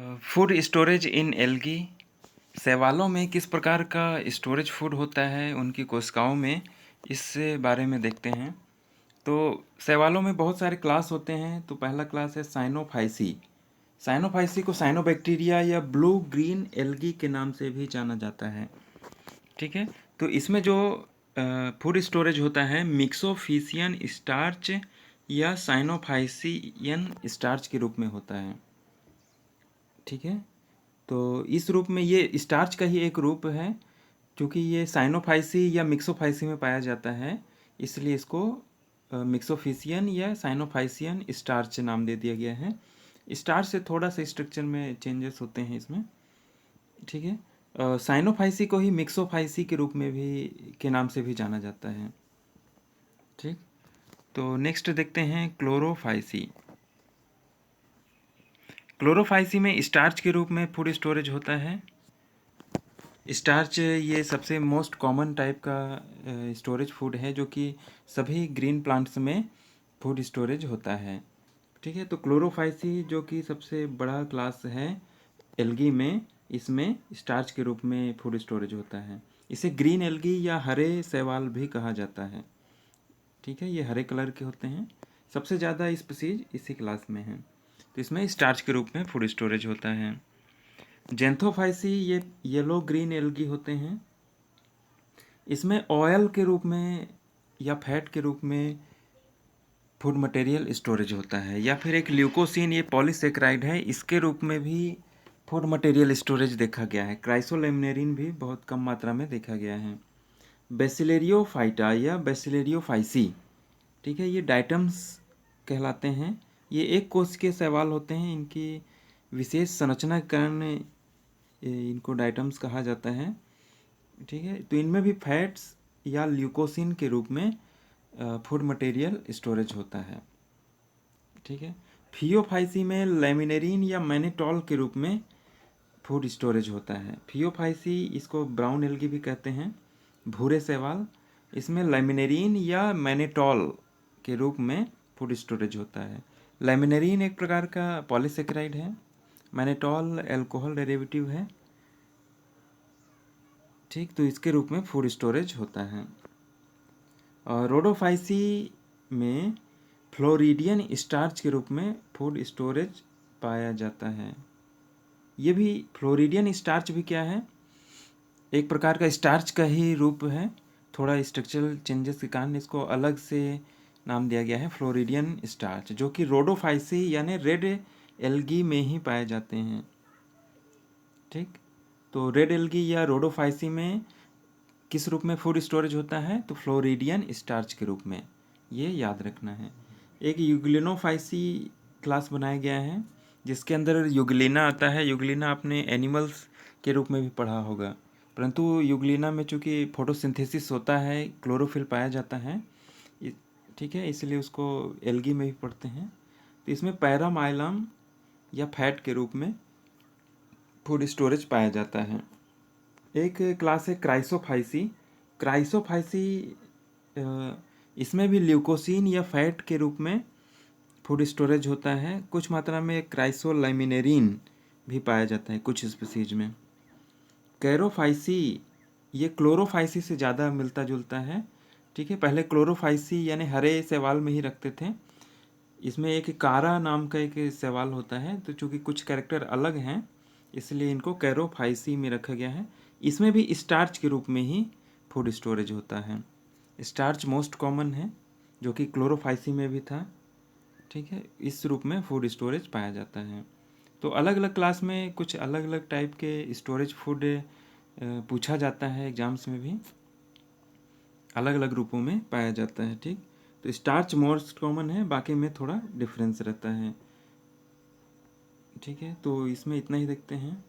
Food storage in algae. शैवालों में किस प्रकार का स्टोरेज फूड होता है उनकी कोशिकाओं में, इस बारे में देखते हैं। तो शैवालों में बहुत सारे क्लास होते हैं। तो पहला क्लास है साइनोफाइसी। साइनोफाइसी को साइनोबैक्टीरिया या ब्लू ग्रीन एल्गी के नाम से भी जाना जाता है। ठीक है, तो इसमें जो फूड स्टोरेज होता है मिक्सोफिशियन स्टार्च या साइनोफाइसियन स्टार्च के रूप में होता है। ठीक है, तो इस रूप में ये स्टार्च का ही एक रूप है, क्योंकि ये साइनोफाइसी या मिक्सोफाइसी में पाया जाता है, इसलिए इसको मिक्सोफिशियन या साइनोफाइसियन स्टार्च नाम दे दिया गया है। स्टार्च से थोड़ा सा स्ट्रक्चर में चेंजेस होते हैं इसमें। ठीक है, साइनोफाइसी को ही मिक्सोफाइसी के रूप में भी के नाम से भी जाना जाता है। ठीक, तो नेक्स्ट देखते हैं क्लोरोफाइसी। क्लोरोफाइसी में स्टार्च के रूप में फूड स्टोरेज होता है। स्टार्च ये सबसे मोस्ट कॉमन टाइप का स्टोरेज फूड है, जो कि सभी ग्रीन प्लांट्स में फूड स्टोरेज होता है। ठीक है, तो क्लोरोफाइसी जो कि सबसे बड़ा क्लास है एल्गी में, इसमें स्टार्च के रूप में फूड स्टोरेज होता है। इसे ग्रीन एल्गी या हरे शैवाल भी कहा जाता है। ठीक है, ये हरे कलर के होते हैं। सबसे ज़्यादा स्पीसीज इसी क्लास में है, तो इसमें स्टार्च के रूप में फूड स्टोरेज होता है। जेंथोफाइसी ये येलो ग्रीन एल्गी होते हैं। इसमें ऑयल के रूप में या फैट के रूप में फूड मटेरियल स्टोरेज होता है, या फिर एक ल्यूकोसिन ये पॉलीसेक्राइड है, इसके रूप में भी फूड मटेरियल स्टोरेज देखा गया है। क्राइसोलेमिनेरिन भी बहुत कम मात्रा में देखा गया है। बेसिलेरियोफाइटा या बेसिलेरियोफाइसी, ठीक है, ये डाइटम्स कहलाते हैं। ये एक कोश के शैवाल होते हैं। इनकी विशेष संरचना के कारण इनको डाइटम्स कहा जाता है। ठीक है, तो इनमें भी फैट्स या ल्यूकोसिन के रूप में फूड मटेरियल स्टोरेज होता है। ठीक है, फियोफाइसी में लेमिनेरिन या मैनेटॉल के रूप में फूड स्टोरेज होता है। फियोफाइसी, इसको ब्राउन एल्गी भी कहते हैं, भूरे शैवाल। इसमें लेमिनेरिन या मैनेटॉल के रूप में फूड स्टोरेज होता है। लेमिनेरिन एक प्रकार का पॉलीसेकेराइड है, मैनेटॉल अल्कोहल डेरिवेटिव है। ठीक, तो इसके रूप में फूड स्टोरेज होता है। और रोडोफाइसी में फ्लोरिडियन स्टार्च के रूप में फूड स्टोरेज पाया जाता है। ये भी फ्लोरिडियन स्टार्च भी क्या है, एक प्रकार का स्टार्च का ही रूप है। थोड़ा स्ट्रक्चरल चेंजेस के कारण इसको अलग से नाम दिया गया है फ्लोरिडियन स्टार्च, जो कि रोडोफाइसी यानी रेड एल्गी में ही पाए जाते हैं। ठीक, तो रेड एल्गी या रोडोफाइसी में किस रूप में फूड स्टोरेज होता है, तो फ्लोरिडियन स्टार्च के रूप में, ये याद रखना है। एक यूग्लिनोफाइसी क्लास बनाया गया है, जिसके अंदर यूग्लिना आता है। यूग्लिना आपने एनिमल्स के रूप में भी पढ़ा होगा, परंतु यूग्लिना में चूँकि फोटोसिंथेसिस होता है, क्लोरोफिल पाया जाता है, ठीक है, इसलिए उसको एल्गी में भी पढ़ते हैं। तो इसमें पैरामाइलम या फैट के रूप में फूड स्टोरेज पाया जाता है। एक क्लास है क्राइसोफाइसी। क्राइसोफाइसी इसमें भी ल्यूकोसिन या फैट के रूप में फूड स्टोरेज होता है। कुछ मात्रा में क्राइसोलेमिनेरिन भी पाया जाता है कुछ स्पीसीज में। कैरोफाइसी ये क्लोरोफाइसी से ज़्यादा मिलता जुलता है। ठीक है, पहले क्लोरोफाइसी यानी हरे शैवाल में ही रखते थे। इसमें एक कारा नाम का एक शैवाल होता है, तो चूँकि कुछ कैरेक्टर अलग हैं, इसलिए इनको कैरोफाइसी में रखा गया है। इसमें भी स्टार्च के रूप में ही फूड स्टोरेज होता है। स्टार्च मोस्ट कॉमन है, जो कि क्लोरोफाइसी में भी था। ठीक है, इस रूप में फूड स्टोरेज पाया जाता है। तो अलग अलग क्लास में कुछ अलग अलग टाइप के स्टोरेज फूड पूछा जाता है एग्जाम्स में भी, अलग अलग रूपों में पाया जाता है। ठीक, तो स्टार्च मोस्ट कॉमन है, बाकी में थोड़ा डिफरेंस रहता है। ठीक है, तो इसमें इतना ही देखते हैं।